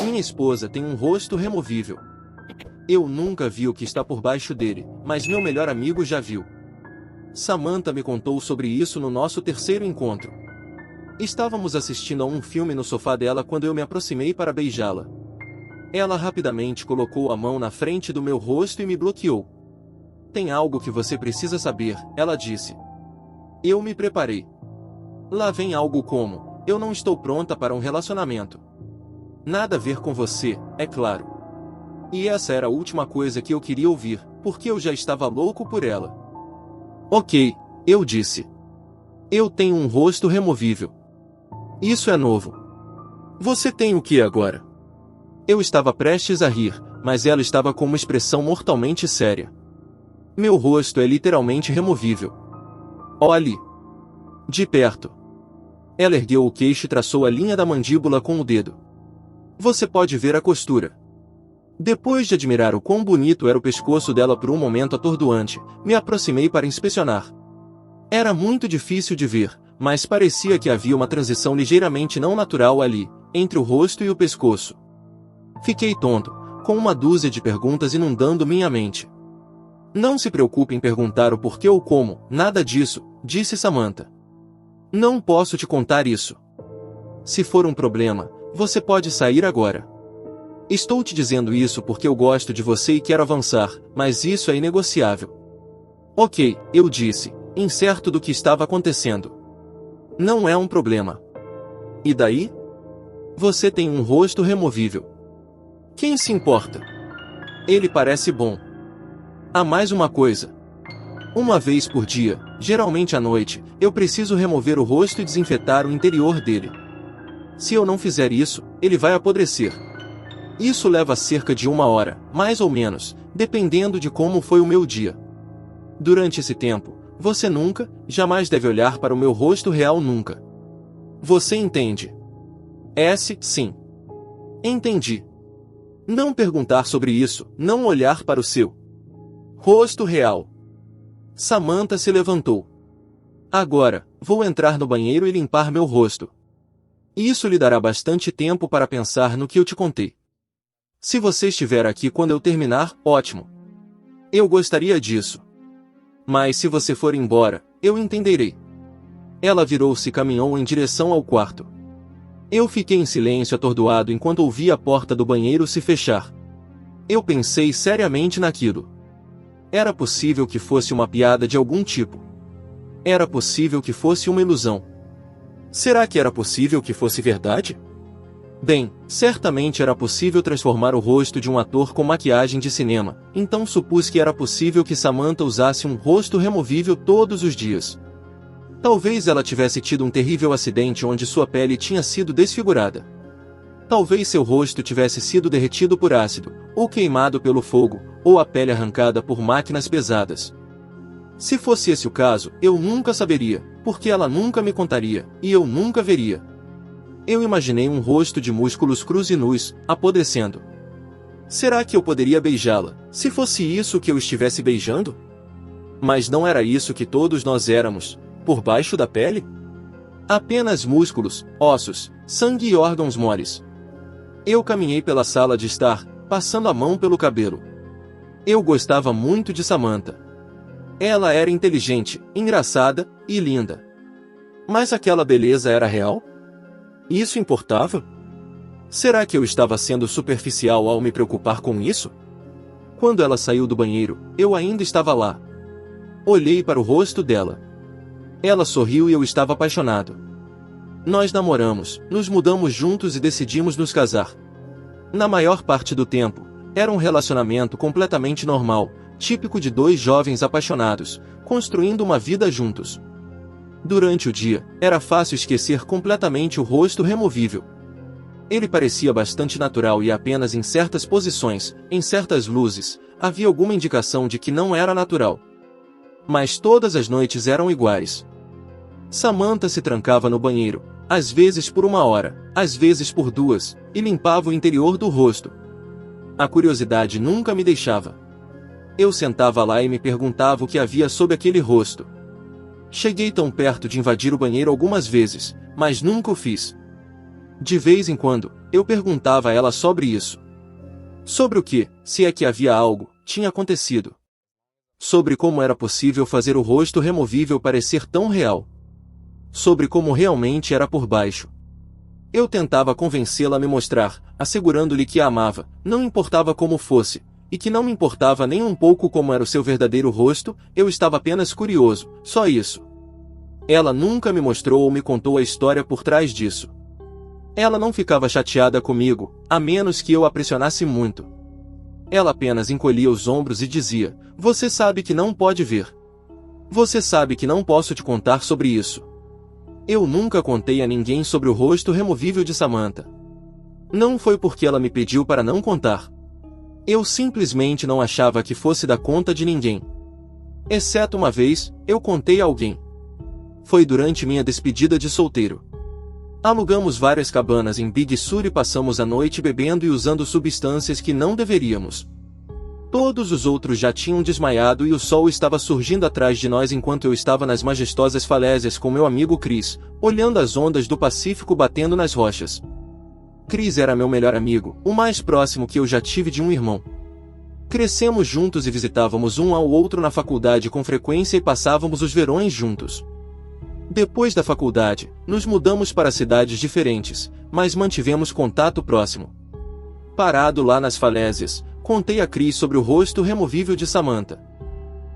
Minha esposa tem um rosto removível. Eu nunca vi o que está por baixo dele, mas meu melhor amigo já viu. Samantha me contou sobre isso no nosso terceiro encontro. Estávamos assistindo a um filme no sofá dela quando eu me aproximei para beijá-la. Ela rapidamente colocou a mão na frente do meu rosto e me bloqueou. Tem algo que você precisa saber, ela disse. Eu me preparei. Lá vem algo como, eu não estou pronta para um relacionamento. Nada a ver com você, é claro. E essa era a última coisa que eu queria ouvir, porque eu já estava louco por ela. Ok, eu disse. Eu tenho um rosto removível. Isso é novo. Você tem o que agora? Eu estava prestes a rir, mas ela estava com uma expressão mortalmente séria. Meu rosto é literalmente removível. Olhe. De perto. Ela ergueu o queixo e traçou a linha da mandíbula com o dedo. Você pode ver a costura. Depois de admirar o quão bonito era o pescoço dela por um momento atordoante, me aproximei para inspecionar. Era muito difícil de ver, mas parecia que havia uma transição ligeiramente não natural ali, entre o rosto e o pescoço. Fiquei tonto, com uma dúzia de perguntas inundando minha mente. Não se preocupe em perguntar o porquê ou como, nada disso, disse Samantha. Não posso te contar isso. Se for um problema, você pode sair agora. Estou te dizendo isso porque eu gosto de você e quero avançar, mas isso é inegociável. Ok, eu disse, incerto do que estava acontecendo. Não é um problema. E daí? Você tem um rosto removível. Quem se importa? Ele parece bom. Há mais uma coisa. Uma vez por dia, geralmente à noite, eu preciso remover o rosto e desinfetar o interior dele. Se eu não fizer isso, ele vai apodrecer. Isso leva cerca de 1 hora, mais ou menos, dependendo de como foi o meu dia. Durante esse tempo, você nunca, jamais deve olhar para o meu rosto real nunca. Você entende? Sim. Entendi. Não perguntar sobre isso, não olhar para o seu rosto real. Samantha se levantou. Agora, vou entrar no banheiro e limpar meu rosto. Isso lhe dará bastante tempo para pensar no que eu te contei. Se você estiver aqui quando eu terminar, ótimo. Eu gostaria disso. Mas se você for embora, eu entenderei. Ela virou-se e caminhou em direção ao quarto. Eu fiquei em silêncio atordoado enquanto ouvia a porta do banheiro se fechar. Eu pensei seriamente naquilo. Era possível que fosse uma piada de algum tipo. Era possível que fosse uma ilusão. Será que era possível que fosse verdade? Bem, certamente era possível transformar o rosto de um ator com maquiagem de cinema, então supus que era possível que Samantha usasse um rosto removível todos os dias. Talvez ela tivesse tido um terrível acidente onde sua pele tinha sido desfigurada. Talvez seu rosto tivesse sido derretido por ácido, ou queimado pelo fogo, ou a pele arrancada por máquinas pesadas. Se fosse esse o caso, eu nunca saberia, porque ela nunca me contaria, e eu nunca veria. Eu imaginei um rosto de músculos crus e nus, apodrecendo. Será que eu poderia beijá-la, se fosse isso que eu estivesse beijando? Mas não era isso que todos nós éramos, por baixo da pele? Apenas músculos, ossos, sangue e órgãos moles. Eu caminhei pela sala de estar, passando a mão pelo cabelo. Eu gostava muito de Samantha. Ela era inteligente, engraçada e linda. Mas aquela beleza era real? Isso importava? Será que eu estava sendo superficial ao me preocupar com isso? Quando ela saiu do banheiro, eu ainda estava lá. Olhei para o rosto dela. Ela sorriu e eu estava apaixonado. Nós namoramos, nos mudamos juntos e decidimos nos casar. Na maior parte do tempo, era um relacionamento completamente normal, típico de 2 jovens apaixonados, construindo uma vida juntos. Durante o dia, era fácil esquecer completamente o rosto removível. Ele parecia bastante natural e apenas em certas posições, em certas luzes, havia alguma indicação de que não era natural. Mas todas as noites eram iguais. Samantha se trancava no banheiro, às vezes por 1 hora, às vezes por 2, e limpava o interior do rosto. A curiosidade nunca me deixava. Eu sentava lá e me perguntava o que havia sob aquele rosto. Cheguei tão perto de invadir o banheiro algumas vezes, mas nunca o fiz. De vez em quando, eu perguntava a ela sobre isso. Sobre o que, se é que havia algo, tinha acontecido. Sobre como era possível fazer o rosto removível parecer tão real. Sobre como realmente era por baixo. Eu tentava convencê-la a me mostrar, assegurando-lhe que a amava, não importava como fosse, e que não me importava nem um pouco como era o seu verdadeiro rosto, eu estava apenas curioso, só isso. Ela nunca me mostrou ou me contou a história por trás disso. Ela não ficava chateada comigo, a menos que eu a pressionasse muito. Ela apenas encolhia os ombros e dizia: "Você sabe que não pode ver. Você sabe que não posso te contar sobre isso." Eu nunca contei a ninguém sobre o rosto removível de Samantha. Não foi porque ela me pediu para não contar. Eu simplesmente não achava que fosse dar conta de ninguém. Exceto uma vez, eu contei a alguém. Foi durante minha despedida de solteiro. Alugamos várias cabanas em Big Sur e passamos a noite bebendo e usando substâncias que não deveríamos. Todos os outros já tinham desmaiado e o sol estava surgindo atrás de nós enquanto eu estava nas majestosas falésias com meu amigo Chris, olhando as ondas do Pacífico batendo nas rochas. Chris era meu melhor amigo, o mais próximo que eu já tive de um irmão. Crescemos juntos e visitávamos um ao outro na faculdade com frequência e passávamos os verões juntos. Depois da faculdade, nos mudamos para cidades diferentes, mas mantivemos contato próximo. Parado lá nas falésias, contei a Chris sobre o rosto removível de Samantha.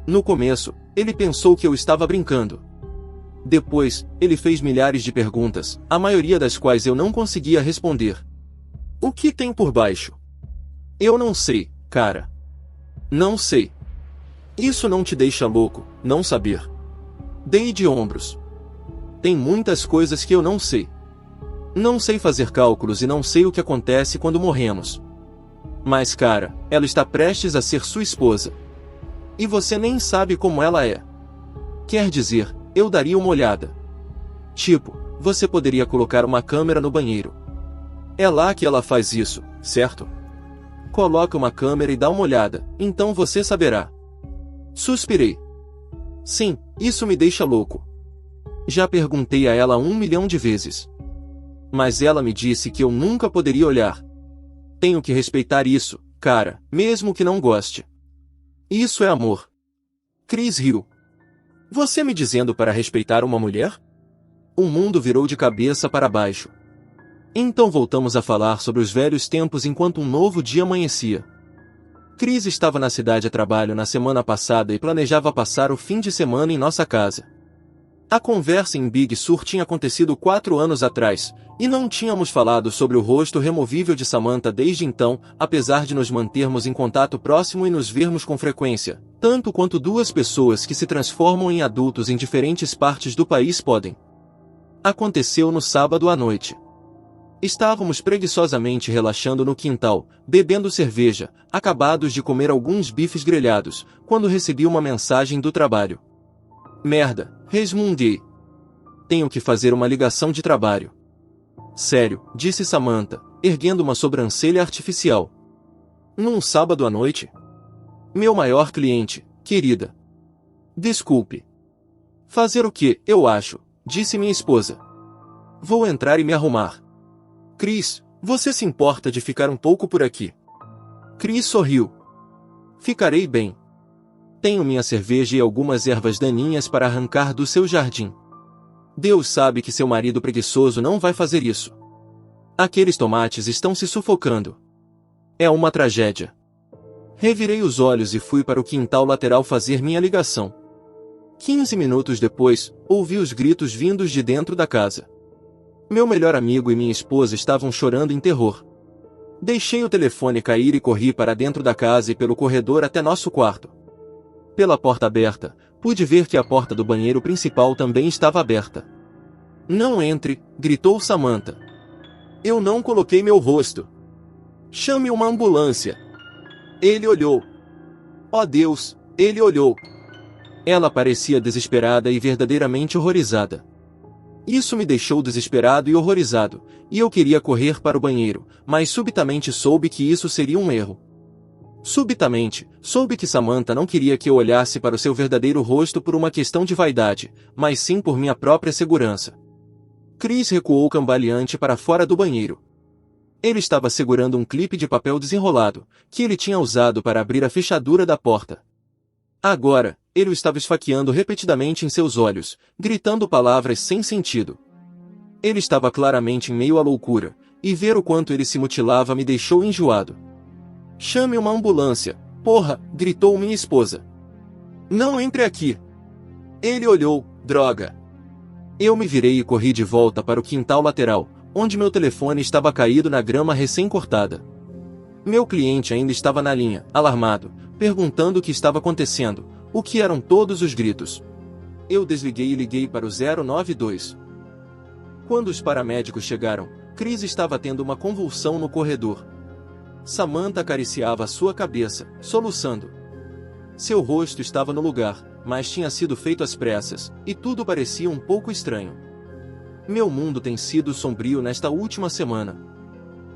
No começo, ele pensou que eu estava brincando. Depois, ele fez milhares de perguntas, a maioria das quais eu não conseguia responder. O que tem por baixo? Eu não sei, cara. Não sei. Isso não te deixa louco, não saber? Dei de ombros. Tem muitas coisas que eu não sei. Não sei fazer cálculos e não sei o que acontece quando morremos. Mas cara, ela está prestes a ser sua esposa. E você nem sabe como ela é. Quer dizer, eu daria uma olhada. Tipo, você poderia colocar uma câmera no banheiro. É lá que ela faz isso, certo? Coloca uma câmera e dá uma olhada, então você saberá. Suspirei. Sim, isso me deixa louco. Já perguntei a ela 1 milhão de vezes. Mas ela me disse que eu nunca poderia olhar. Tenho que respeitar isso, cara, mesmo que não goste. Isso é amor. Chris riu. Você me dizendo para respeitar uma mulher? O mundo virou de cabeça para baixo. Então voltamos a falar sobre os velhos tempos enquanto um novo dia amanhecia. Chris estava na cidade a trabalho na semana passada e planejava passar o fim de semana em nossa casa. A conversa em Big Sur tinha acontecido 4 anos atrás, e não tínhamos falado sobre o rosto removível de Samantha desde então, apesar de nos mantermos em contato próximo e nos vermos com frequência, tanto quanto duas pessoas que se transformam em adultos em diferentes partes do país podem. Aconteceu no sábado à noite. Estávamos preguiçosamente relaxando no quintal, bebendo cerveja, acabados de comer alguns bifes grelhados, quando recebi uma mensagem do trabalho. Merda, resmunguei. Tenho que fazer uma ligação de trabalho. Sério, disse Samantha, erguendo uma sobrancelha artificial. Num sábado à noite? Meu maior cliente, querida. Desculpe. Fazer o que, eu acho, disse minha esposa. Vou entrar e me arrumar. Chris, você se importa de ficar um pouco por aqui? Chris sorriu. Ficarei bem. Tenho minha cerveja e algumas ervas daninhas para arrancar do seu jardim. Deus sabe que seu marido preguiçoso não vai fazer isso. Aqueles tomates estão se sufocando. É uma tragédia. Revirei os olhos e fui para o quintal lateral fazer minha ligação. 15 minutos depois, ouvi os gritos vindos de dentro da casa. Meu melhor amigo e minha esposa estavam chorando em terror. Deixei o telefone cair e corri para dentro da casa e pelo corredor até nosso quarto. Pela porta aberta, pude ver que a porta do banheiro principal também estava aberta. Não entre, gritou Samantha. Eu não coloquei meu rosto. Chame uma ambulância. Ele olhou. Oh Deus, ele olhou. Ela parecia desesperada e verdadeiramente horrorizada. Isso me deixou desesperado e horrorizado, e eu queria correr para o banheiro, mas subitamente soube que isso seria um erro. Subitamente, soube que Samantha não queria que eu olhasse para o seu verdadeiro rosto por uma questão de vaidade, mas sim por minha própria segurança. Chris recuou cambaleante para fora do banheiro. Ele estava segurando um clipe de papel desenrolado, que ele tinha usado para abrir a fechadura da porta. Agora, ele o estava esfaqueando repetidamente em seus olhos, gritando palavras sem sentido. Ele estava claramente em meio à loucura, e ver o quanto ele se mutilava me deixou enjoado. "Chame uma ambulância, porra!" gritou minha esposa. "Não entre aqui!" Ele olhou, droga. Eu me virei e corri de volta para o quintal lateral, onde meu telefone estava caído na grama recém-cortada. Meu cliente ainda estava na linha, alarmado, perguntando o que estava acontecendo, o que eram todos os gritos. Eu desliguei e liguei para o 092. Quando os paramédicos chegaram, Chris estava tendo uma convulsão no corredor. Samantha acariciava sua cabeça, soluçando. Seu rosto estava no lugar, mas tinha sido feito às pressas, e tudo parecia um pouco estranho. Meu mundo tem sido sombrio nesta última semana.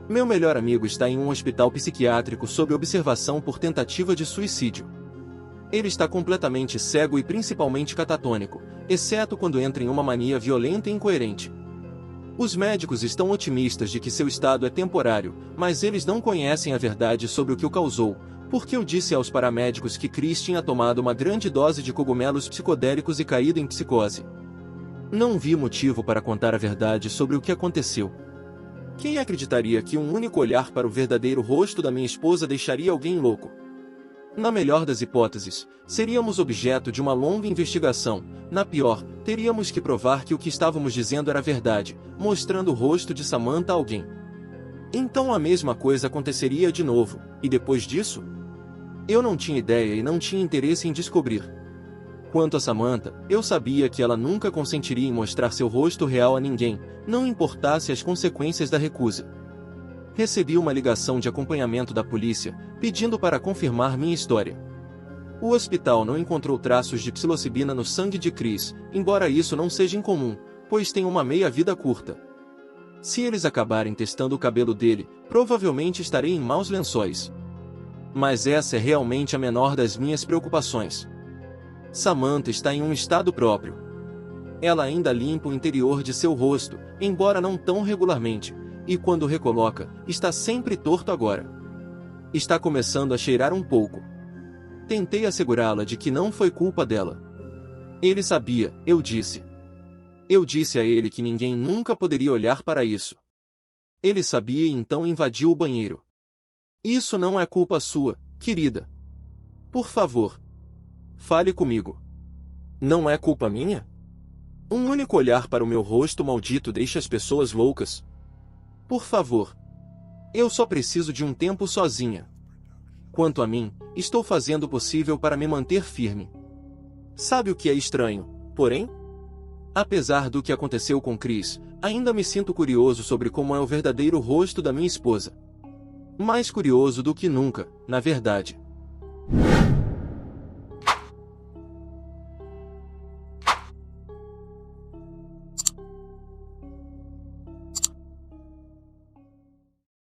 Meu melhor amigo está em um hospital psiquiátrico sob observação por tentativa de suicídio. Ele está completamente cego e principalmente catatônico, exceto quando entra em uma mania violenta e incoerente. Os médicos estão otimistas de que seu estado é temporário, mas eles não conhecem a verdade sobre o que o causou, porque eu disse aos paramédicos que Chris tinha tomado uma grande dose de cogumelos psicodélicos e caído em psicose. Não vi motivo para contar a verdade sobre o que aconteceu. Quem acreditaria que um único olhar para o verdadeiro rosto da minha esposa deixaria alguém louco? Na melhor das hipóteses, seríamos objeto de uma longa investigação. Na pior, teríamos que provar que o que estávamos dizendo era verdade, mostrando o rosto de Samantha a alguém. Então a mesma coisa aconteceria de novo, e depois disso? Eu não tinha ideia e não tinha interesse em descobrir. Quanto a Samantha, eu sabia que ela nunca consentiria em mostrar seu rosto real a ninguém, não importasse as consequências da recusa. Recebi uma ligação de acompanhamento da polícia, pedindo para confirmar minha história. O hospital não encontrou traços de psilocibina no sangue de Chris, embora isso não seja incomum, pois tem uma meia-vida curta. Se eles acabarem testando o cabelo dele, provavelmente estarei em maus lençóis. Mas essa é realmente a menor das minhas preocupações. Samantha está em um estado próprio. Ela ainda limpa o interior de seu rosto, embora não tão regularmente, e quando recoloca, está sempre torto agora. Está começando a cheirar um pouco. Tentei assegurá-la de que não foi culpa dela. Ele sabia, eu disse. Eu disse a ele que ninguém nunca poderia olhar para isso. Ele sabia e então invadiu o banheiro. Isso não é culpa sua, querida. Por favor. Fale comigo. Não é culpa minha? Um único olhar para o meu rosto maldito deixa as pessoas loucas. Por favor. Eu só preciso de um tempo sozinha. Quanto a mim, estou fazendo o possível para me manter firme. Sabe o que é estranho, porém? Apesar do que aconteceu com Chris, ainda me sinto curioso sobre como é o verdadeiro rosto da minha esposa. Mais curioso do que nunca, na verdade.